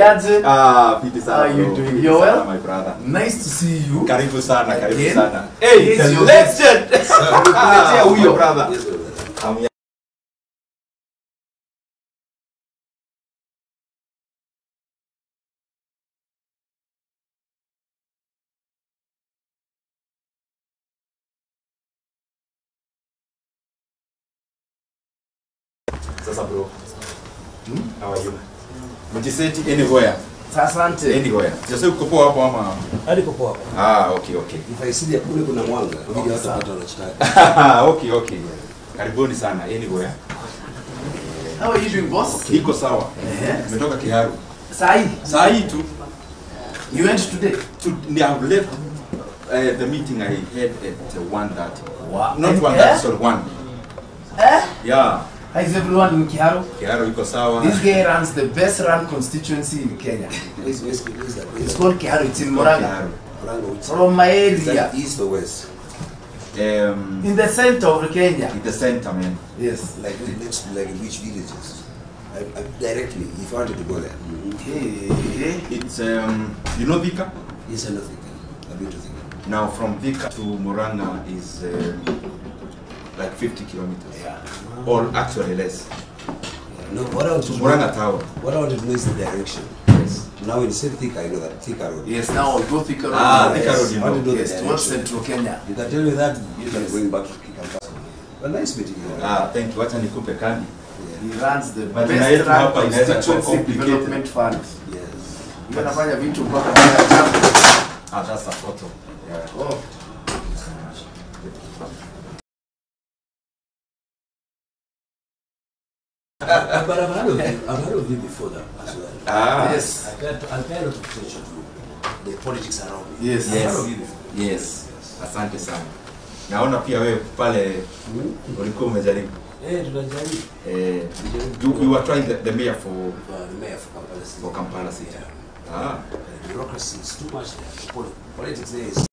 Fiti sana. How are you doing? You're well? My brother. Nice to see you. Karibu sana, karibu Again? sana. Hey, He's the your legend. Kuletea huyo. Brother. Sasa bro. How are you? Mjiseti anywhere. Asante. Anywhere. Sasa uko poa hapo ama? Hadi kwa hapo. Okay. Ifaisidi kule kuna mwanga. Ndio hata pata unachotaka. Okay. Karibuni sana anywhere. How are you doing, boss? Iko sawa. Nimetoka Kiharu. Saa hii tu. You went today? I have left the meeting I had at 1:30. Wow. Not 1:30, sorry, 1. Yeah. How is everyone in Kiharu? Kiharu iko sawa. This guy runs the best run constituency in Kenya. It's called Kiharu. It's in Murang'a. From my area. East or west? In the center of Kenya. In the center, man. Yes. Like next to like which villages? Directly, if I wanted to go there. It's you know Vika? Yes, I know Thika. I've been to Thika. Now from Vika to Murang'a is like 50 kilometers. Yeah. Or actually less. No, what I want to Murang'a tower. What I wanted to know is the direction. Yes. Now when you say Thika, I know that Thika Road. Yes, now I'll go Thika Road. Thika Road, you I want to know. know the Yes, direction. towards Central Kenya. You can tell me that you can going back to Kikampala. Well, nice meeting you. Thank you. Wacha nikupe kandi. He runs the But best yetu run hapa inaweza kuwa constituency complicated. development fund. Yes. Anafanya vitu mpaka kwa chama. That's a photo. Yeah. Oh. But I've heard of you before that as well. Yes. I've heard of attention to the politics around you. Yes. I've heard of you before. Yes. Asante sana. Naona pia wewe pale ulikuwa umejaribu. Tunajaribu. You were trying the mayor for The mayor for Kampala City. Kampala City. The bureaucracy is too much there. Politics there is